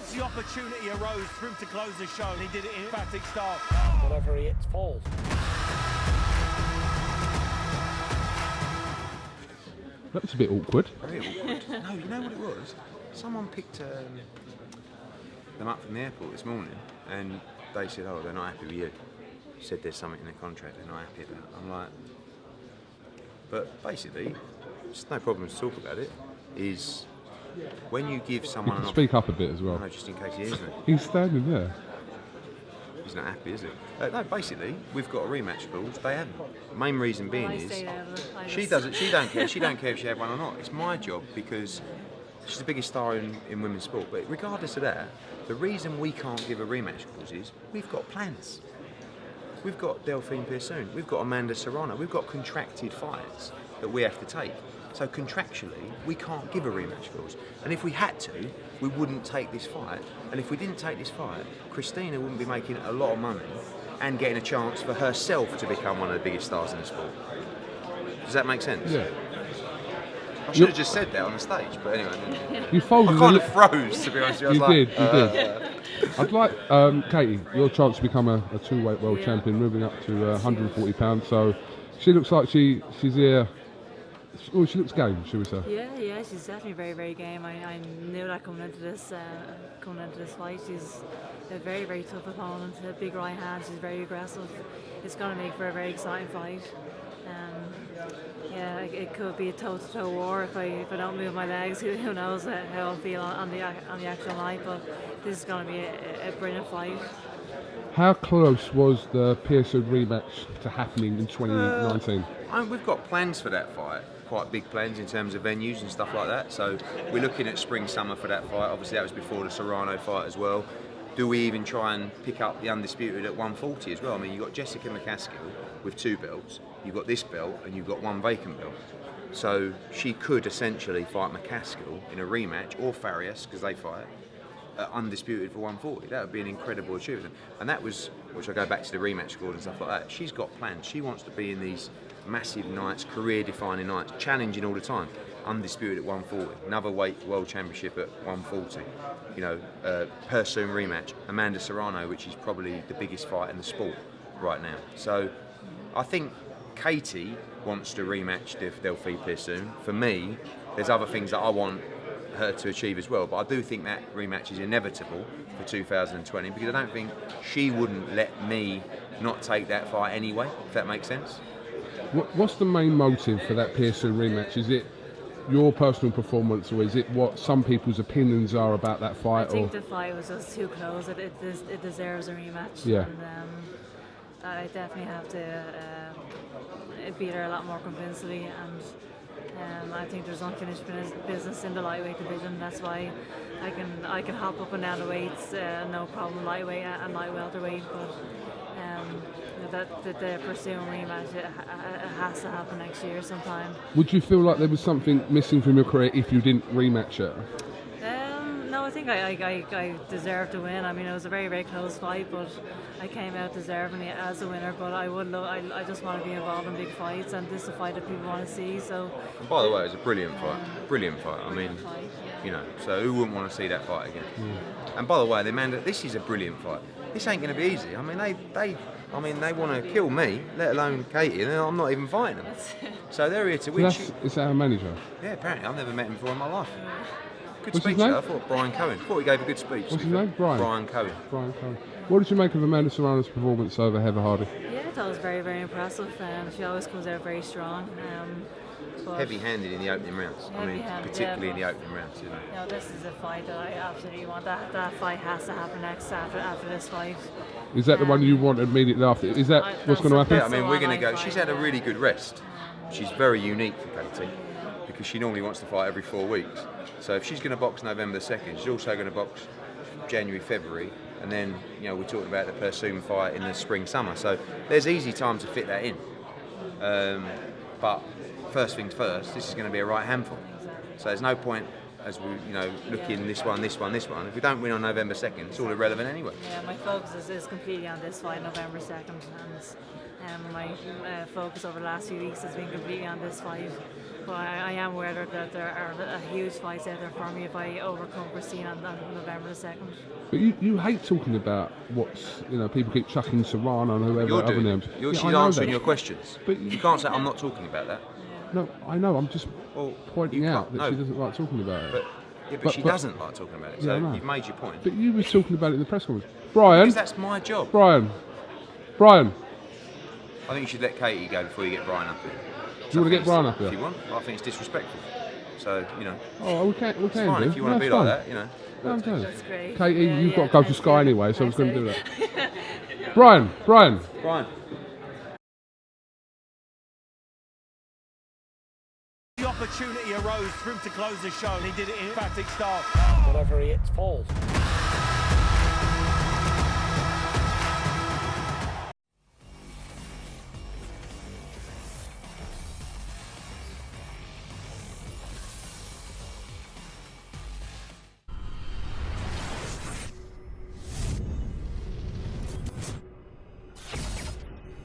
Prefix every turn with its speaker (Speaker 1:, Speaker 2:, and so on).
Speaker 1: once the opportunity arose for him to close the show, he did it in emphatic style.
Speaker 2: Whatever he hits falls.
Speaker 3: That was a bit awkward.
Speaker 4: Very awkward. No, you know what it was? Someone picked them up from the airport this morning and they said, oh, they're not happy with you. Said there's something in the contract they're not happy about. I'm like, but basically, it's no problem to talk about it, is when you give someone
Speaker 3: You can speak up a bit as well.
Speaker 4: No, just in case he isn't.
Speaker 3: He's standing there.
Speaker 4: He's not happy, is he? No, basically, we've got a rematch clause. They haven't. The main reason being is she don't care. She don't care if she had one or not. It's my job because she's the biggest star in women's sport. But regardless of that, the reason we can't give a rematch clause is we've got plans. We've got Delphine Persoon. We've got Amanda Serrano. We've got contracted fights that we have to take. So contractually, we can't give a rematch clause. And if we had to, we wouldn't take this fight. And if we didn't take this fight, Christina wouldn't be making a lot of money and getting a chance for herself to become one of the biggest stars in the sport. Does that make sense?
Speaker 3: Yeah.
Speaker 4: I should have just said that on the stage, but anyway.
Speaker 3: You folded
Speaker 4: I kind of froze, to be honest with you.
Speaker 3: You did. I'd like, Katie, your chance to become a two-weight world champion, moving up to 140 pounds. So she looks like she's here. Oh, she looks game, should we say?
Speaker 5: Yeah, she's definitely very, very game. I knew that coming into this fight. She's a very, very tough opponent. A big right hand. She's very aggressive. It's going to make for a very exciting fight. It could be a toe-to-toe war if I don't move my legs. Who knows how I'll feel on the actual night? But this is going to be a brilliant fight.
Speaker 3: How close was the Persoon rematch to happening in 2019?
Speaker 4: We've got plans for that fight, quite big plans in terms of venues and stuff like that. So we're looking at spring, summer for that fight. Obviously that was before the Serrano fight as well. Do we even try and pick up the Undisputed at 140 as well? I mean, you've got Jessica McCaskill with 2 belts, you've got this belt, and you've got 1 vacant belt. So she could essentially fight McCaskill in a rematch, or Farias, because they fight, Undisputed for 140. That would be an incredible achievement. And that was, which I go back to the rematch squad and stuff like that, she's got plans. She wants to be in these massive nights, career-defining nights, challenging all the time. Undisputed at 140, another weight world championship at 140. You know, Persoon rematch, Amanda Serrano, which is probably the biggest fight in the sport right now. So I think Katie wants to rematch Delphine Persoon. For me, there's other things that I want her to achieve as well, but I do think that rematch is inevitable for 2020 because I don't think she wouldn't let me not take that fight anyway, if that makes sense.
Speaker 3: What's the main motive for that Persoon rematch? Is it your personal performance, or is it what some people's opinions are about that fight?
Speaker 5: I think the fight was just too close. It deserves a rematch.
Speaker 3: Yeah.
Speaker 5: And I definitely have to beat her a lot more convincingly, and I think there's unfinished business in the lightweight division. That's why I can hop up and down the weights, no problem, lightweight and light welterweight. But the Persoon rematch, it has to happen next year sometime.
Speaker 3: Would you feel like there was something missing from your career if you didn't rematch her?
Speaker 5: No, I think I deserved to win. I mean, it was a very, very close fight, but I came out deserving it as a winner. But I just want to be involved in big fights, and this is a fight that people want to see. So. And
Speaker 4: by the way, it was a brilliant fight. Brilliant fight. I mean, you know, so who wouldn't want to see that fight again? Yeah. And by the way, this is a brilliant fight. This ain't going to be easy. I mean, they want to kill me, let alone Katie, and I'm not even fighting them. So they're here to win.
Speaker 3: Is that our manager?
Speaker 4: Yeah, apparently. I've never met him before in my life. Good
Speaker 3: What's
Speaker 4: speech,
Speaker 3: his name?
Speaker 4: I thought Brian Cohen. I thought he gave a good speech.
Speaker 3: What's his name?
Speaker 4: Brian Cohen.
Speaker 3: Brian Cohen. What did you make of Amanda Serrano's performance over Heather Hardy?
Speaker 5: Yeah, I thought it was very, very impressive. She always comes out very strong.
Speaker 4: Heavy-handed in the opening rounds. I mean, particularly in the opening rounds. You know.
Speaker 5: No, this is a fight that I absolutely want. That fight has to happen next after this fight.
Speaker 3: Is that the one you want immediately after? Is that what's going to happen?
Speaker 4: Yeah, I mean, we're going to go. She's had a really good rest. She's very unique for Katie because she normally wants to fight every 4 weeks. So if she's going to box November 2nd, she's also going to box January, February, and then we're talking about the Persoon fight in the spring, summer. So there's easy time to fit that in. But first things first, this is going to be a right handful. So there's no point as we, looking this one. If we don't win on November 2nd, it's all irrelevant anyway.
Speaker 5: Yeah, my focus is completely on this fight, November 2nd, and my focus over the last few weeks has been completely on this fight. But I am aware that there are huge fights out there for me if I overcome Persoon on November the 2nd.
Speaker 3: But you hate talking about what's, people keep chucking Serrano and whoever
Speaker 4: You're
Speaker 3: other
Speaker 4: doing.
Speaker 3: names.
Speaker 4: She's
Speaker 3: I know
Speaker 4: answering
Speaker 3: that.
Speaker 4: your questions.
Speaker 3: But
Speaker 4: you can't say I'm not talking about that.
Speaker 3: No, I know. I'm just pointing out that
Speaker 4: no.
Speaker 3: she doesn't like talking about it.
Speaker 4: But she doesn't like talking about it. So
Speaker 3: I know.
Speaker 4: you've made your point.
Speaker 3: But you were talking about it in the press conference, Brian.
Speaker 4: Because that's my job.
Speaker 3: Brian.
Speaker 4: I think you should let Katie go before you get Brian up here.
Speaker 3: Do you want to get Brian up here?
Speaker 4: If you want, I think it's disrespectful. So
Speaker 3: Oh, we can.
Speaker 4: it's fine
Speaker 3: do.
Speaker 4: if you want to be
Speaker 3: fine.
Speaker 4: like that.
Speaker 3: No, okay.
Speaker 5: That's great.
Speaker 3: Katie,
Speaker 5: Yeah,
Speaker 3: you've got to go to
Speaker 5: thanks,
Speaker 3: Sky
Speaker 5: yeah.
Speaker 3: anyway, so I was
Speaker 5: Thanks,
Speaker 3: going to do that.
Speaker 5: Eddie.
Speaker 3: Brian.
Speaker 1: The opportunity arose for him to close the show, and he did it in emphatic style.
Speaker 2: Whatever he hits falls.